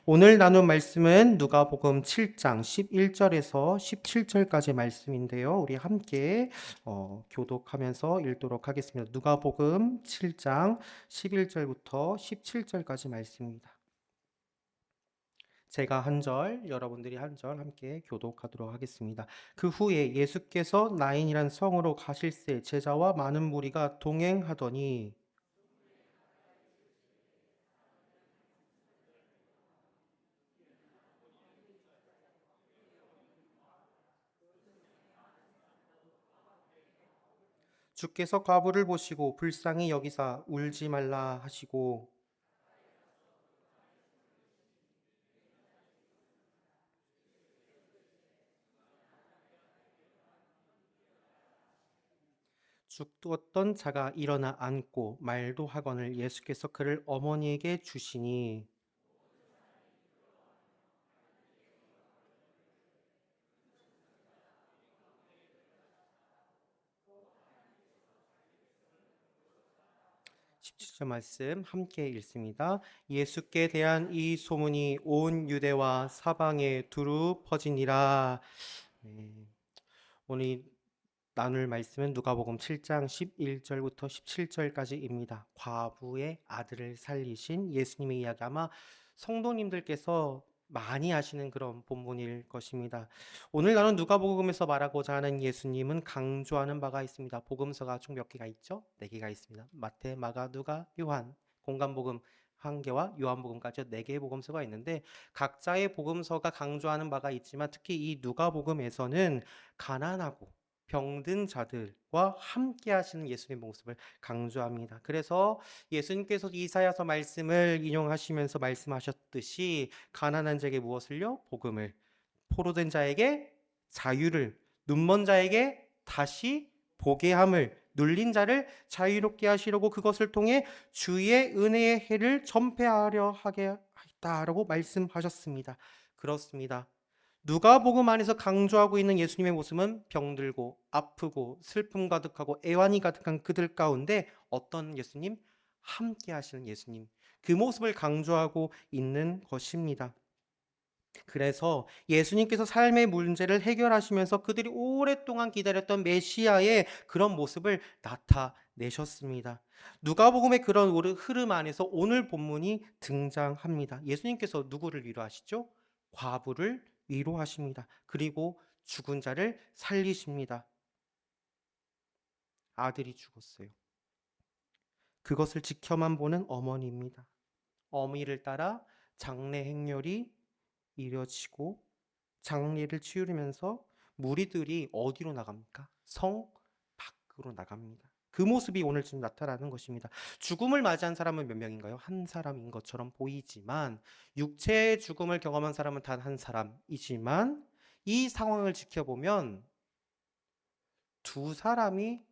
오늘 나눈 말씀은 누가복음 7장 11절에서 17절까지 말씀인데요. 우리 함께 교독하면서 읽도록 하겠습니다. 누가복음 7장 11절부터 17절까지 말씀입니다. 제가 한 절, 여러분들이 한 절 함께 교독하도록 하겠습니다. 그 후에 예수께서 나인이란 성으로 가실새 제자와 많은 무리가 동행하더니 주께서 과부를 보시고 불쌍히 여기사 울지 말라 하시고 죽었던 자가 일어나 앉고 말도 하거늘 예수께서 그를 어머니에게 주시니 17절 말씀 함께 읽습니다. 예수께 대한 이 소문이 온 유대와 사방에 두루 퍼지니라. 네. 오늘 나눌 말씀은 누가복음 7장 11절부터 17절까지입니다. 과부의 아들을 살리신 예수님의 이야기, 아마 성도님들께서 많이 아시는 그런 본문일 것입니다. 오늘 나는 누가복음에서 말하고자 하는 예수님은 강조하는 바가 있습니다. 복음서가 총 몇 개가 있죠? 4개가 있습니다. 마태, 마가, 누가, 요한, 공간복음 1개와 요한복음까지 4개의 복음서가 있는데 각자의 복음서가 강조하는 바가 있지만 특히 이 누가복음에서는 가난하고 병든 자들과 함께 하시는 예수님의 모습을 강조합니다. 그래서 예수님께서 이사야서 말씀을 인용하시면서 말씀하셨듯이 가난한 자에게 무엇을요? 복음을, 포로된 자에게 자유를, 눈먼 자에게 다시 보게 함을, 눌린 자를 자유롭게 하시려고 그것을 통해 주의 은혜의 해를 전폐하려 하게 하였다라고 말씀하셨습니다. 그렇습니다. 누가복음 안에서 강조하고 있는 예수님의 모습은 병들고 아프고 슬픔 가득하고 애환이 가득한 그들 가운데 어떤 예수님? 함께 하시는 예수님. 그 모습을 강조하고 있는 것입니다. 그래서 예수님께서 삶의 문제를 해결하시면서 그들이 오랫동안 기다렸던 메시아의 그런 모습을 나타내셨습니다. 누가복음의 그런 흐름 안에서 오늘 본문이 등장합니다. 예수님께서 누구를 위로하시죠? 과부를 위로하십니다. 그리고 죽은 자를 살리십니다. 아들이 죽었어요. 그것을 지켜만 보는 어머니입니다. 어미를 따라 장례 행렬이 이뤄지고 장례를 치르면서 무리들이 어디로 나갑니까? 성 밖으로 나갑니다. 그 모습이 오늘 지금 나타나는 것입니다. 죽음을 맞이한 사람은 몇 명인가요? 한 사람인 것처럼 보이지만 육체의 죽음을 경험한 사람은 단 한 사람이지만 이 상황을 지켜보면 두 사람이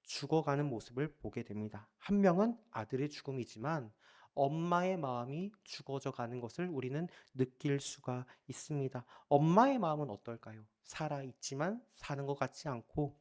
죽어가는 모습을 보게 됩니다. 한 명은 아들의 죽음이지만 엄마의 마음이 죽어져 가는 것을 우리는 느낄 수가 있습니다. 엄마의 마음은 어떨까요? 살아있지만 사는 것 같지 않고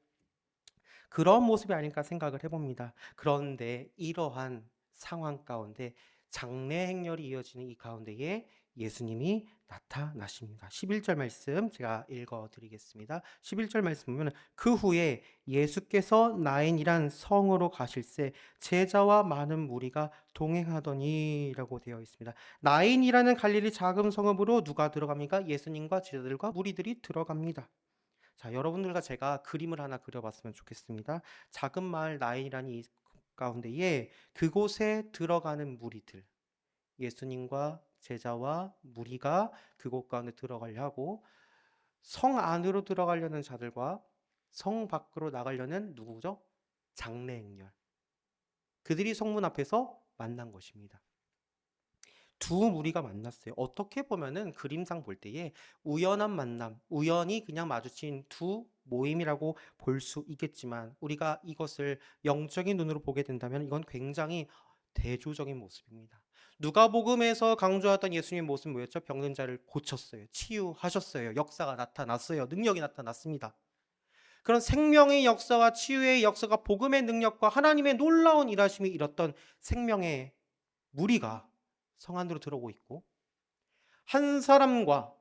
그런 모습이 아닐까 생각을 해봅니다. 그런데 이러한 상황 가운데 장례 행렬이 이어지는 이 가운데에 예수님이 나타나십니다. 11절 말씀 제가 읽어드리겠습니다. 11절 말씀 보면 그 후에 예수께서 나인이란 성으로 가실새 제자와 많은 무리가 동행하더니 라고 되어 있습니다. 나인이라는 갈릴리 작은 성읍으로 누가 들어갑니까? 예수님과 제자들과 무리들이 들어갑니다. 자, 여러분들과 제가 그림을 하나 그려봤으면 좋겠습니다. 작은 마을 나인이라는 이 가운데에 그곳에 들어가는 무리들, 예수님과 제자와 무리가 그곳 가운데 들어가려 하고 성 안으로 들어가려는 자들과 성 밖으로 나가려는 누구죠? 장례 행렬. 그들이 성문 앞에서 만난 것입니다. 두 무리가 만났어요. 어떻게 보면은 그림상 볼 때에 우연한 만남, 우연히 그냥 마주친 두 모임이라고 볼 수 있겠지만 우리가 이것을 영적인 눈으로 보게 된다면 이건 굉장히 대조적인 모습입니다. 누가복음에서 강조했던 예수님의 모습은 뭐였죠? 병든 자를 고쳤어요. 치유하셨어요. 역사가 나타났어요. 능력이 나타났습니다. 그런 생명의 역사와 치유의 역사가 복음의 능력과 하나님의 놀라운 일하심이 이뤘던 생명의 무리가 성 안으로 들어오고 있고 한 사람과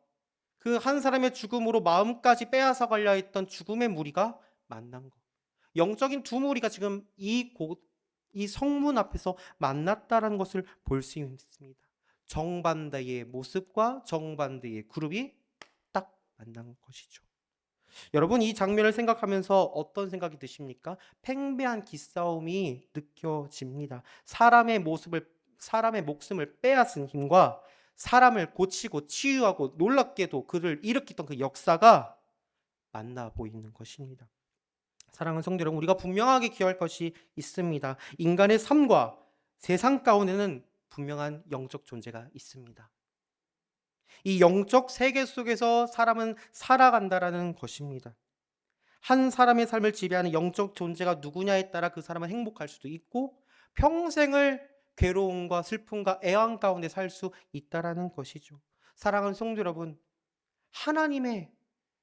그 한 사람의 죽음으로 마음까지 빼앗아 가려 했던 죽음의 무리가 만난 것. 영적인 두 무리가 지금 이 성문 앞에서 만났다라는 것을 볼 수 있습니다. 정반대의 모습과 정반대의 그룹이 딱 만난 것이죠. 여러분, 이 장면을 생각하면서 어떤 생각이 드십니까? 팽배한 기싸움이 느껴집니다. 사람의 목숨을 빼앗은 힘과 사람을 고치고 치유하고 놀랍게도 그를 일으켰던 그 역사가 만나 보이는 것입니다. 사랑하는 성도 여러분, 우리가 분명하게 기억할 것이 있습니다. 인간의 삶과 세상 가운데는 분명한 영적 존재가 있습니다. 이 영적 세계 속에서 사람은 살아간다라는 것입니다. 한 사람의 삶을 지배하는 영적 존재가 누구냐에 따라 그 사람은 행복할 수도 있고 평생을 괴로움과 슬픔과 애환 가운데 살 수 있다라는 것이죠. 사랑하는 성도 여러분, 하나님의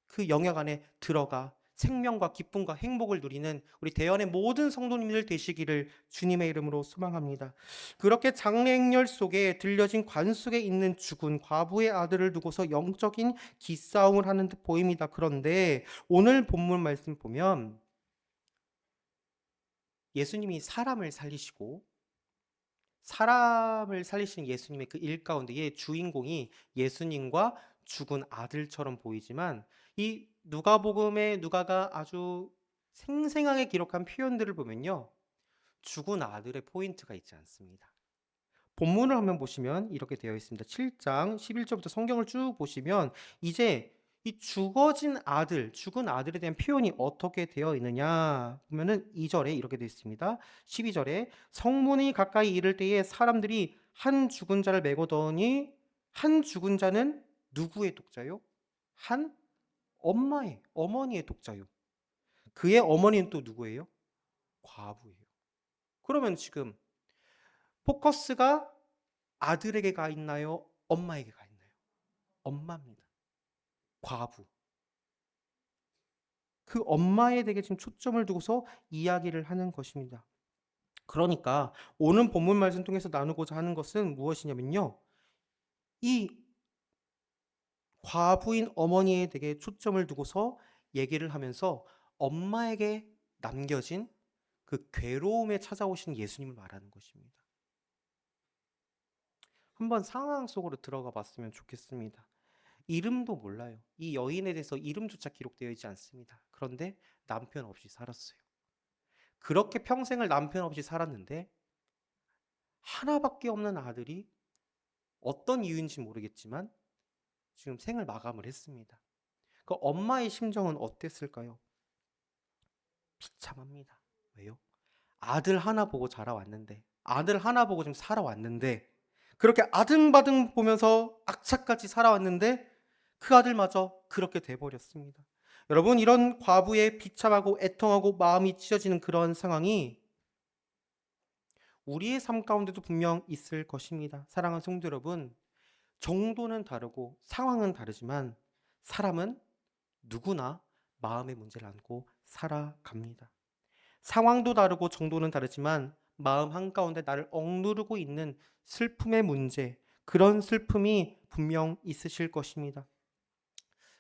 그 영역 안에 들어가 생명과 기쁨과 행복을 누리는 우리 대연의 모든 성도님들 되시기를 주님의 이름으로 소망합니다. 그렇게 장례행렬 속에 들려진 관 속에 있는 죽은 과부의 아들을 두고서 영적인 기싸움을 하는 듯 보입니다. 그런데 오늘 본문 말씀 보면 예수님이 사람을 살리시는 예수님의 그 일 가운데에 주인공이 예수님과 죽은 아들처럼 보이지만 이 누가복음의 누가가 아주 생생하게 기록한 표현들을 보면요, 죽은 아들의 포인트가 있지 않습니다. 본문을 한번 보시면 이렇게 되어 있습니다. 7장 11절부터 성경을 쭉 보시면 이제 이 죽은 아들에 대한 표현이 어떻게 되어 있느냐 보면은 2절에 이렇게 되어 있습니다. 12절에 성문이 가까이 이를 때에 사람들이 한 죽은 자를 메고더니 한 죽은 자는 누구의 독자요? 한 어머니의 독자요. 그의 어머니는 또 누구예요? 과부예요. 그러면 지금 포커스가 아들에게 가 있나요? 엄마에게 가 있나요? 엄마입니다. 과부. 그 엄마에 대해 지금 초점을 두고서 이야기를 하는 것입니다. 그러니까 오늘 본문 말씀 통해서 나누고자 하는 것은 무엇이냐면요, 이 과부인 어머니에 대해 초점을 두고서 얘기를 하면서 엄마에게 남겨진 그 괴로움에 찾아오신 예수님을 말하는 것입니다. 한번 상황 속으로 들어가 봤으면 좋겠습니다. 이름도 몰라요. 이 여인에 대해서 이름조차 기록되어 있지 않습니다. 그런데 남편 없이 살았어요. 그렇게 평생을 남편 없이 살았는데 하나밖에 없는 아들이 어떤 이유인지 모르겠지만 지금 생을 마감을 했습니다. 그 엄마의 심정은 어땠을까요? 비참합니다. 왜요? 아들 하나 보고 자라왔는데, 아들 하나 보고 좀 살아왔는데, 그렇게 아등바등 보면서 악착같이 살아왔는데 그 아들마저 그렇게 돼버렸습니다. 여러분, 이런 과부의 비참하고 애통하고 마음이 찢어지는 그런 상황이 우리의 삶 가운데도 분명 있을 것입니다. 사랑하는 성도 여러분, 정도는 다르고 상황은 다르지만 사람은 누구나 마음의 문제를 안고 살아갑니다. 상황도 다르고 정도는 다르지만 마음 한가운데 나를 억누르고 있는 슬픔의 문제, 그런 슬픔이 분명 있으실 것입니다.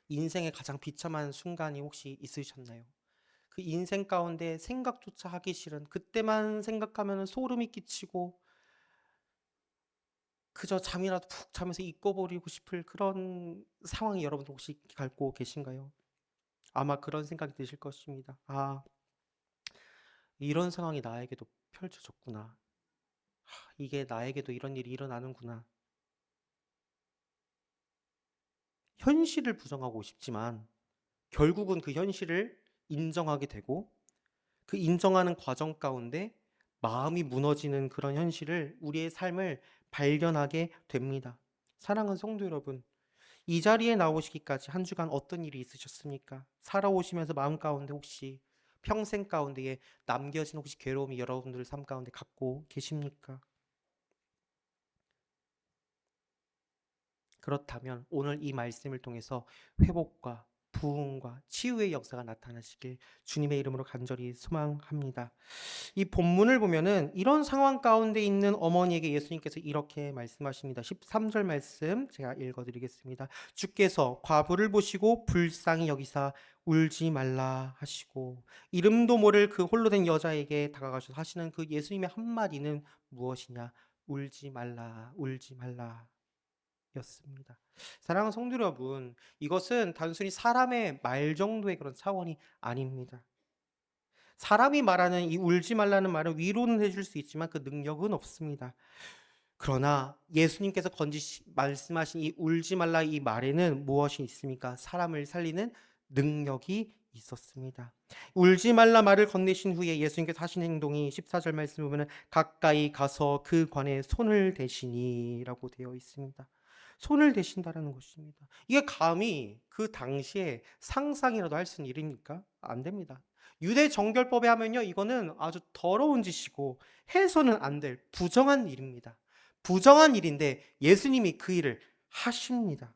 인생의 가장 비참한 순간이 혹시 있으셨나요? 그 인생 가운데 생각조차 하기 싫은, 그때만 생각하면 소름이 끼치고 그저 잠이라도 푹 자면서 잊어버리고 싶을 그런 상황이 여러분도 혹시 갖고 계신가요? 아마 그런 생각이 드실 것입니다. 아, 이런 상황이 나에게도 펼쳐졌구나. 이게 나에게도 이런 일이 일어나는구나. 현실을 부정하고 싶지만 결국은 그 현실을 인정하게 되고 그 인정하는 과정 가운데 마음이 무너지는 그런 현실을, 우리의 삶을 발견하게 됩니다. 사랑하는 성도 여러분, 이 자리에 나오시기까지 한 주간 어떤 일이 있으셨습니까? 살아오시면서 마음 가운데 혹시 평생 가운데에 남겨진 혹시 괴로움이 여러분들 삶 가운데 갖고 계십니까? 그렇다면 오늘 이 말씀을 통해서 회복과 부흥과 치유의 역사가 나타나시길 주님의 이름으로 간절히 소망합니다. 이 본문을 보면은 이런 상황 가운데 있는 어머니에게 예수님께서 이렇게 말씀하십니다. 13절 말씀 제가 읽어드리겠습니다. 주께서 과부를 보시고 불쌍히 여기사 울지 말라 하시고, 이름도 모를 그 홀로 된 여자에게 다가가셔서 하시는 그 예수님의 한마디는 무엇이냐? 울지 말라, 울지 말라 였습니다. 사랑하는 성도 여러분, 이것은 단순히 사람의 말 정도의 그런 차원이 아닙니다. 사람이 말하는 이 울지 말라는 말은 위로는 해줄 수 있지만 그 능력은 없습니다. 그러나 예수님께서 말씀하신 이 울지 말라 이 말에는 무엇이 있습니까? 사람을 살리는 능력이 있었습니다. 울지 말라 말을 건네신 후에 예수님께서 하신 행동이 14절 말씀 보면 가까이 가서 그 관에 손을 대시니라고 되어 있습니다. 손을 대신다라는 것입니다. 이게 감히 그 당시에 상상이라도 할 수 있는 일입니까? 안 됩니다. 유대 정결법에 하면요, 이거는 아주 더러운 짓이고 해서는 안 될 부정한 일입니다. 부정한 일인데 예수님이 그 일을 하십니다.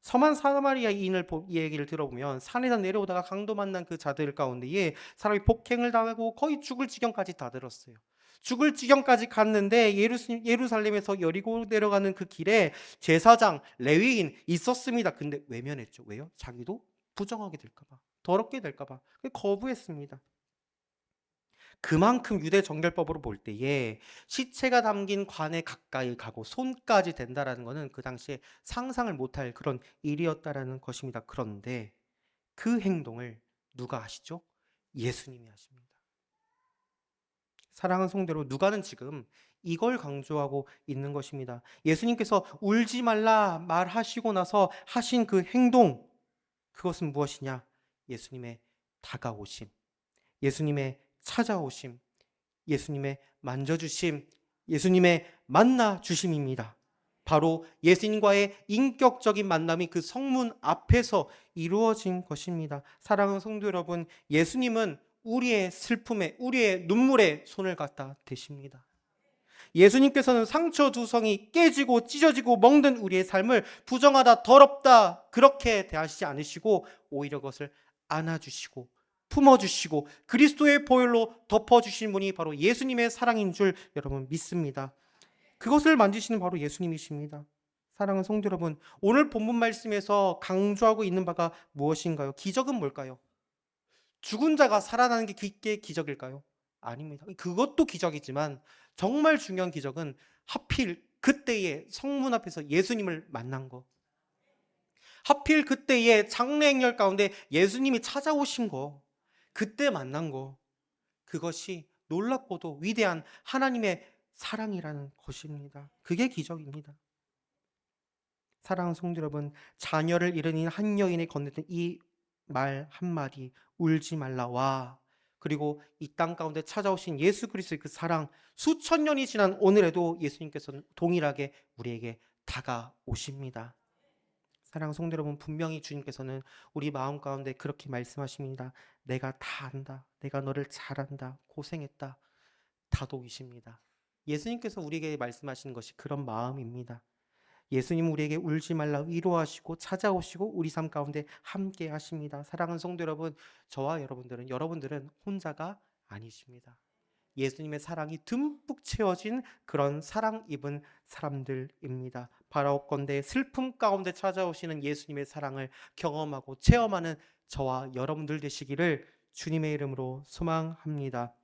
서만 사마리아인을 얘기를 들어보면 산에다 내려오다가 강도 만난 그 자들 가운데에 사람이 폭행을 당하고 거의 죽을 지경까지 다들었어요. 죽을 지경까지 갔는데 예루살렘에서 여리고 내려가는 그 길에 제사장, 레위인 있었습니다. 근데 외면했죠. 왜요? 자기도 부정하게 될까봐, 더럽게 될까봐 거부했습니다. 그만큼 유대 정결법으로 볼 때에 시체가 담긴 관에 가까이 가고 손까지 댄다라는 것은 그 당시에 상상을 못할 그런 일이었다라는 것입니다. 그런데 그 행동을 누가 하시죠? 예수님이 하십니다. 사랑하는 성도로 누가는 지금 이걸 강조하고 있는 것입니다. 예수님께서 울지 말라 말하시고 나서 하신 그 행동, 그것은 무엇이냐? 예수님의 다가오심, 예수님의 찾아오심, 예수님의 만져주심, 예수님의 만나주심입니다. 바로 예수님과의 인격적인 만남이 그 성문 앞에서 이루어진 것입니다. 사랑하는 성도 여러분, 예수님은 우리의 슬픔에, 우리의 눈물에 손을 갖다 대십니다. 예수님께서는 상처 두성이 깨지고 찢어지고 멍든 우리의 삶을 부정하다, 더럽다 그렇게 대하시지 않으시고 오히려 그것을 안아주시고 품어주시고 그리스도의 보혈로 덮어주신 분이 바로 예수님의 사랑인 줄 여러분 믿습니다. 그것을 만지시는 바로 예수님이십니다. 사랑하는 성도 여러분, 오늘 본문 말씀에서 강조하고 있는 바가 무엇인가요? 기적은 뭘까요? 죽은 자가 살아나는 게 기적일까요? 아닙니다. 그것도 기적이지만 정말 중요한 기적은 하필 그때에 성문 앞에서 예수님을 만난 거, 하필 그때에 장례행렬 가운데 예수님이 찾아오신 거, 그때 만난 거, 그것이 놀랍고도 위대한 하나님의 사랑이라는 것입니다. 그게 기적입니다. 사랑하는 성도 여러분, 자녀를 잃은 한 여인에 건넸던 이 말 한마디, 울지 말라와, 그리고 이 땅 가운데 찾아오신 예수 그리스도의 그 사랑, 수천 년이 지난 오늘에도 예수님께서는 동일하게 우리에게 다가오십니다. 사랑하는 성도 여러분, 분명히 주님께서는 우리 마음 가운데 그렇게 말씀하십니다. 내가 다 안다. 내가 너를 잘 안다. 고생했다. 다독이십니다. 예수님께서 우리에게 말씀하시는 것이 그런 마음입니다. 예수님은 우리에게 울지 말라 위로하시고 찾아오시고 우리 삶 가운데 함께 하십니다. 사랑하는 성도 여러분, 저와 여러분들은 혼자가 아니십니다. 예수님의 사랑이 듬뿍 채워진 그런 사랑 입은 사람들입니다. 바라옵건대 슬픔 가운데 찾아오시는 예수님의 사랑을 경험하고 체험하는 저와 여러분들 되시기를 주님의 이름으로 소망합니다.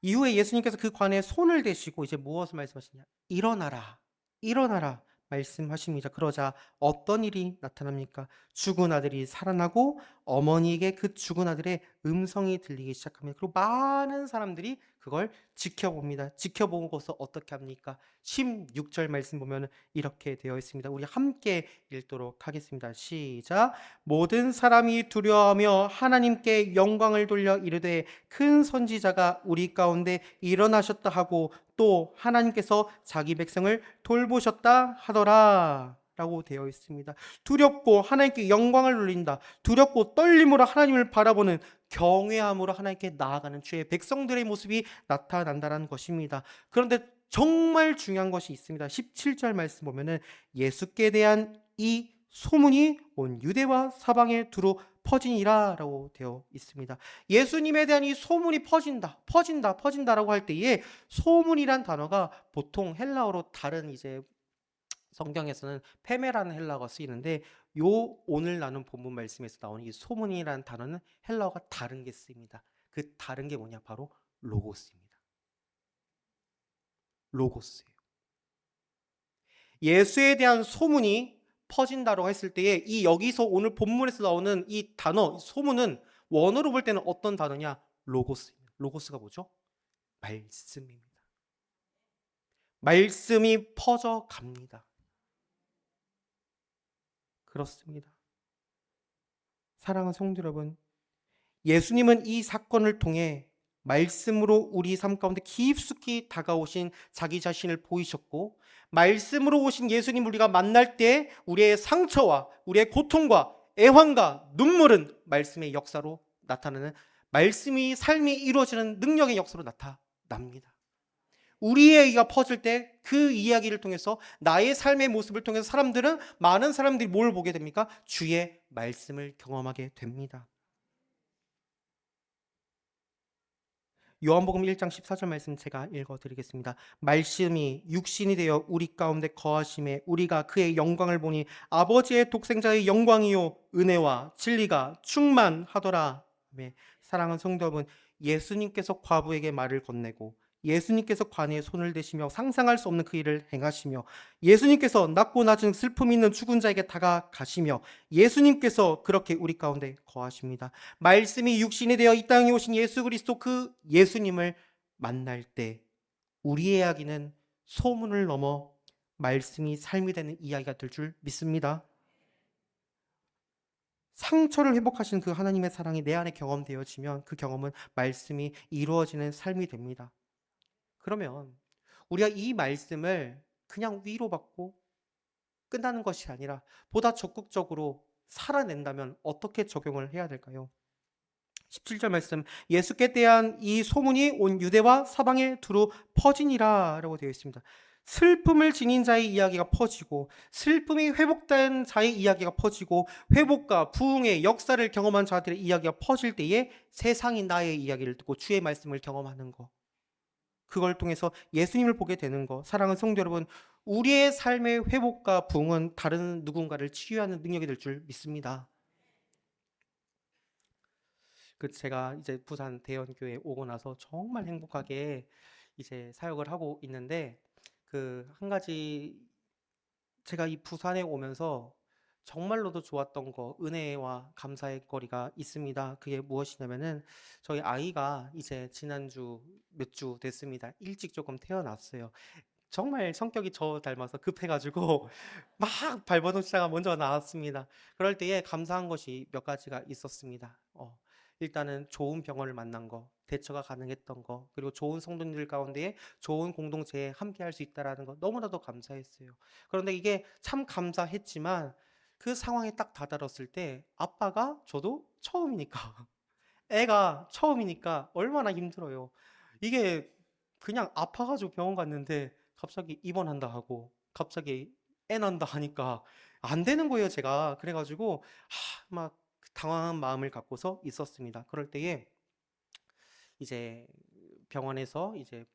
이후에 예수님께서 그 관에 손을 대시고 이제 무엇을 말씀하시냐? 일어나라, 일어나라 말씀하십니다. 그러자 어떤 일이 나타납니까? 죽은 아들이 살아나고 어머니에게 그 죽은 아들의 음성이 들리기 시작합니다. 그리고 많은 사람들이 그걸 지켜봅니다. 지켜보고서 어떻게 합니까? 16절 말씀 보면 이렇게 되어 있습니다. 우리 함께 읽도록 하겠습니다. 시작. 모든 사람이 두려워하며 하나님께 영광을 돌려 이르되 큰 선지자가 우리 가운데 일어나셨다 하고 또 하나님께서 자기 백성을 돌보셨다 하더라 라고 되어 있습니다. 두렵고 하나님께 영광을 돌린다, 두렵고 떨림으로 하나님을 바라보는 경외함으로 하나님께 나아가는 주의 백성들의 모습이 나타난다는 것입니다. 그런데 정말 중요한 것이 있습니다. 17절 말씀 보면은 예수께 대한 이 소문이 온 유대와 사방에 두루 퍼지니라라고 되어 있습니다. 예수님에 대한 이 소문이 퍼진다라고 할 때에 소문이란 단어가 보통 헬라어로 다른 이제 성경에서는 페메라는 헬라어가 쓰이는데 요 오늘 나눈 본문 말씀에서 나오는 이 소문이라는 단어는 헬라어가 다른 게 쓰입니다. 그 다른 게 뭐냐? 바로 로고스입니다. 로고스예요. 예수에 대한 소문이 퍼진다고 했을 때에 이 여기서 오늘 본문에서 나오는 이 단어 소문은 원어로 볼 때는 어떤 단어냐? 로고스입니다. 로고스가 뭐죠? 말씀입니다. 말씀이 퍼져 갑니다. 그렇습니다. 사랑하는 성도 여러분, 예수님은 이 사건을 통해 말씀으로 우리 삶 가운데 깊숙이 다가오신 자기 자신을 보이셨고, 말씀으로 오신 예수님 우리가 만날 때 우리의 상처와 우리의 고통과 애환과 눈물은 말씀의 역사로 나타나는, 말씀이 삶이 이루어지는 능력의 역사로 나타납니다. 우리의 얘기가 퍼질 때 그 이야기를 통해서 나의 삶의 모습을 통해서 많은 사람들이 뭘 보게 됩니까? 주의 말씀을 경험하게 됩니다. 요한복음 1장 14절 말씀 제가 읽어드리겠습니다. 말씀이 육신이 되어 우리 가운데 거하심에 우리가 그의 영광을 보니 아버지의 독생자의 영광이요 은혜와 진리가 충만하더라. 네, 사랑하는 성도 여러분, 예수님께서 과부에게 말을 건네고 예수님께서 관에 손을 대시며 상상할 수 없는 그 일을 행하시며 예수님께서 낮고 낮은 슬픔이 있는 죽은 자에게 다가가시며 예수님께서 그렇게 우리 가운데 거하십니다. 말씀이 육신이 되어 이 땅에 오신 예수 그리스도, 그 예수님을 만날 때 우리의 이야기는 소문을 넘어 말씀이 삶이 되는 이야기가 될 줄 믿습니다. 상처를 회복하시는 그 하나님의 사랑이 내 안에 경험되어지면 그 경험은 말씀이 이루어지는 삶이 됩니다. 그러면 우리가 이 말씀을 그냥 위로받고 끝나는 것이 아니라 보다 적극적으로 살아낸다면 어떻게 적용을 해야 될까요? 17절 말씀, 예수께 대한 이 소문이 온 유대와 사방에 두루 퍼지니라 라고 되어 있습니다. 슬픔을 지닌 자의 이야기가 퍼지고, 슬픔이 회복된 자의 이야기가 퍼지고, 회복과 부흥의 역사를 경험한 자들의 이야기가 퍼질 때에 세상이 나의 이야기를 듣고 주의 말씀을 경험하는 것, 그걸 통해서 예수님을 보게 되는 것. 사랑하는 성도 여러분, 우리의 삶의 회복과 부흥은 다른 누군가를 치유하는 능력이 될 줄 믿습니다. 제가 이제 부산 대연교회 오고 나서 정말 행복하게 이제 사역을 하고 있는데, 한 가지 제가 이 부산에 오면서 정말로도 좋았던 거, 은혜와 감사의 거리가 있습니다. 그게 무엇이냐면은 저희 아이가 이제 지난주 몇 주 됐습니다. 일찍 조금 태어났어요. 정말 성격이 저 닮아서 급해가지고 막 발버둥치다가 먼저 나왔습니다. 그럴 때에 감사한 것이 몇 가지가 있었습니다. 일단은 좋은 병원을 만난 거, 대처가 가능했던 거, 그리고 좋은 성도님들 가운데 좋은 공동체에 함께 할 수 있다라는 거 너무나도 감사했어요. 그런데 이게 참 감사했지만 그 상황에 딱 다다랐을 때 아빠가, 저도 처음이니까 애가 처음이니까 얼마나 힘들어요. 이게 그냥 아파가지고 병원 갔는데 갑자기 입원한다 하고 갑자기 애 난다 하니까 안 되는 거예요, 제가. 그래가지고 막 당황한 마음을 갖고서 있었습니다. 그럴 때에 이제 병원에서 이제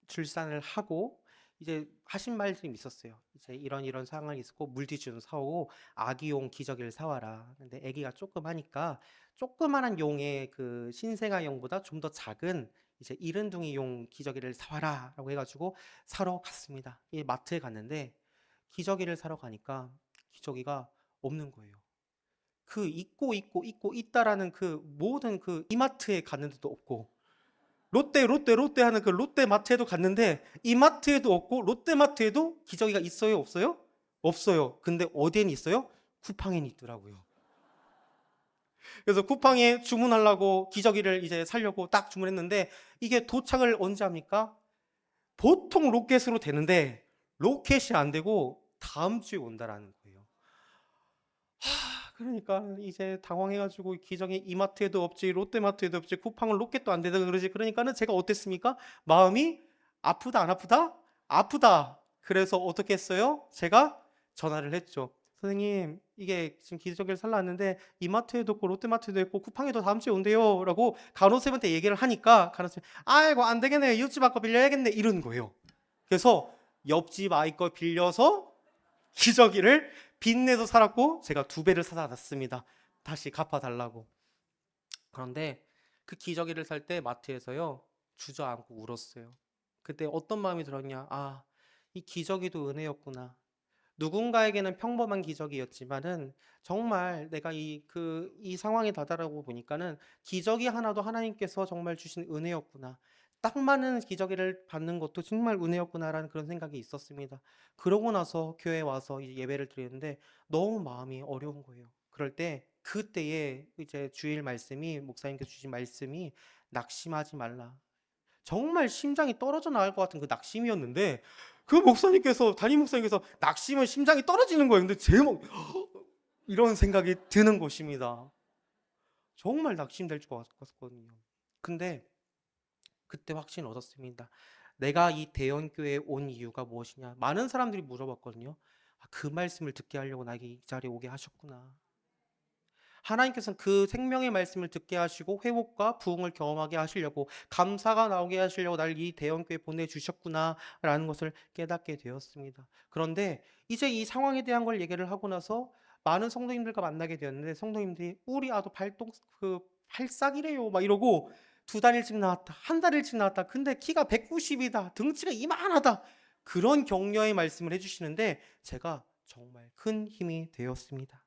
출산을 하고 이제 하신 말씀이 있었어요. 이제 이런 상황이 있었고 물티슈는 사오고 아기용 기저귀를 사와라. 근데 아기가 조금 하니까 조그만한 용의 그 신생아용보다 좀 더 작은 이제 이른둥이용 기저귀를 사와라라고 해가지고 사러 갔습니다. 이 마트에 갔는데 기저귀를 사러 가니까 기저귀가 없는 거예요. 그 있고 있다라는 그 모든 그 이마트에 갔는데도 없고, 롯데 하는 그 롯데마트에도 갔는데 이마트에도 없고 롯데마트에도 기저귀가 있어요, 없어요? 없어요. 근데 어디엔 있어요? 쿠팡엔 있더라고요. 그래서 쿠팡에 주문하려고 기저귀를 이제 사려고 딱 주문했는데 이게 도착을 언제 합니까? 보통 로켓으로 되는데 로켓이 안 되고 다음 주에 온다라는 거예요. 그러니까 이제 당황해가지고 기저귀 이마트에도 없지 롯데마트에도 없지 쿠팡은 로켓도 안 되다 그러지. 그러니까는 제가 어땠습니까? 마음이 아프다 안 아프다? 아프다. 그래서 어떻게 했어요? 제가 전화를 했죠. 선생님, 이게 지금 기저귀를 살라 왔는데 이마트에도 있고 롯데마트에도 있고 쿠팡에도 다음 주에 온대요. 라고 간호쌤한테 얘기를 하니까 간호쌤이 아이고 안 되겠네. 이웃집 아까 빌려야겠네. 이러는 거예요. 그래서 옆집 아이 거 빌려서 기저귀를 빚내서 살았고 제가 2배를 사다 놨습니다. 다시 갚아달라고. 그런데 그 기저귀를 살 때 마트에서요 주저앉고 울었어요. 그때 어떤 마음이 들었냐? 아, 이 기저귀도 은혜였구나. 누군가에게는 평범한 기적이었지만은 정말 내가 이 상황에 다다르고 보니까는 기적이 하나도 하나님께서 정말 주신 은혜였구나. 딱 맞는 기적을 받는 것도 정말 은혜였구나라는 그런 생각이 있었습니다. 그러고 나서 교회에 와서 이제 예배를 드리는데 너무 마음이 어려운 거예요. 그럴 때 그때에 이제 주일 말씀이 목사님께서 주신 말씀이 낙심하지 말라. 정말 심장이 떨어져 나갈 것 같은 그 낙심이었는데 그 목사님께서 담임 목사님께서 낙심은 심장이 떨어지는 거예요. 근데 제목 이런 생각이 드는 것입니다. 정말 낙심될 것 같거든요. 근데 그때 확신 얻었습니다. 내가 이 대형교회에 온 이유가 무엇이냐? 많은 사람들이 물어봤거든요. 아, 그 말씀을 듣게 하려고 나에게 이 자리에 오게 하셨구나. 하나님께서는 그 생명의 말씀을 듣게 하시고 회복과 부흥을 경험하게 하시려고 감사가 나오게 하시려고 나를 이 대형교회에 보내주셨구나라는 것을 깨닫게 되었습니다. 그런데 이제 이 상황에 대한 걸 얘기를 하고 나서 많은 성도님들과 만나게 되었는데 성도님들이 우리 아도 발싹이래요 막 이러고 2달 일찍 나왔다, 1달 일찍 나왔다. 근데 키가 190이다, 등치가 이만하다. 그런 격려의 말씀을 해주시는데 제가 정말 큰 힘이 되었습니다.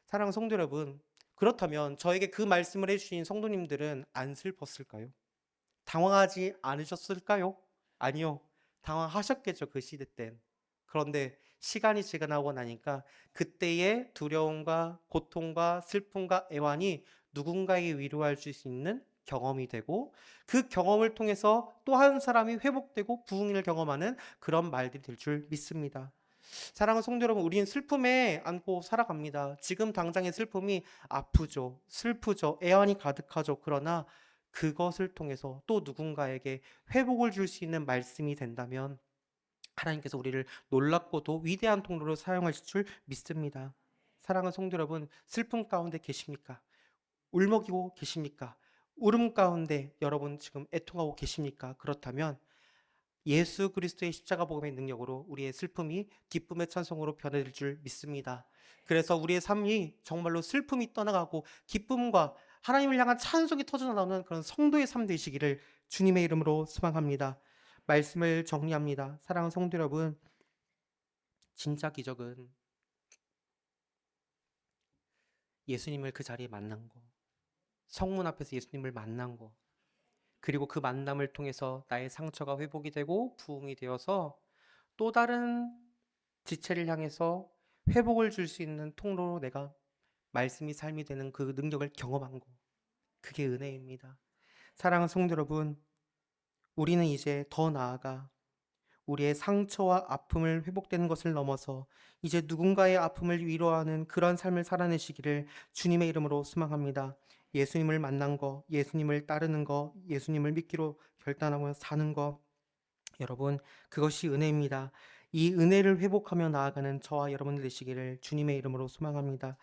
사랑하는 성도 여러분, 그렇다면 저에게 그 말씀을 해주신 성도님들은 안 슬펐을까요? 당황하지 않으셨을까요? 아니요. 당황하셨겠죠, 그 시대 땐. 그런데 시간이 지나고 나니까 그때의 두려움과 고통과 슬픔과 애환이 누군가에게 위로할 수 있는 경험이 되고 그 경험을 통해서 또 한 사람이 회복되고 부흥을 경험하는 그런 말들이 될 줄 믿습니다. 사랑하는 성도 여러분, 우리는 슬픔에 안고 살아갑니다. 지금 당장의 슬픔이 아프죠, 슬프죠, 애환이 가득하죠. 그러나 그것을 통해서 또 누군가에게 회복을 줄 수 있는 말씀이 된다면 하나님께서 우리를 놀랍고도 위대한 통로로 사용하실 줄 믿습니다. 사랑하는 성도 여러분, 슬픔 가운데 계십니까? 울먹이고 계십니까? 울음 가운데 여러분 지금 애통하고 계십니까? 그렇다면 예수 그리스도의 십자가 복음의 능력으로 우리의 슬픔이 기쁨의 찬송으로 변해질 줄 믿습니다. 그래서 우리의 삶이 정말로 슬픔이 떠나가고 기쁨과 하나님을 향한 찬송이 터져나오는 그런 성도의 삶 되시기를 주님의 이름으로 소망합니다. 말씀을 정리합니다. 사랑하는 성도 여러분, 진짜 기적은 예수님을 그 자리에 만난 거, 성문 앞에서 예수님을 만난 거, 그리고 그 만남을 통해서 나의 상처가 회복이 되고 부흥이 되어서 또 다른 지체를 향해서 회복을 줄 수 있는 통로로 내가 말씀이 삶이 되는 그 능력을 경험한 거. 그게 은혜입니다. 사랑하는 성도 여러분, 우리는 이제 더 나아가 우리의 상처와 아픔을 회복되는 것을 넘어서 이제 누군가의 아픔을 위로하는 그런 삶을 살아내시기를 주님의 이름으로 소망합니다. 예수님을 만난 거, 예수님을 따르는 거, 예수님을 믿기로 결단하고 사는 거, 여러분, 그것이 은혜입니다. 이 은혜를 회복하며 나아가는 저와 여러분들 되시기를 주님의 이름으로 소망합니다.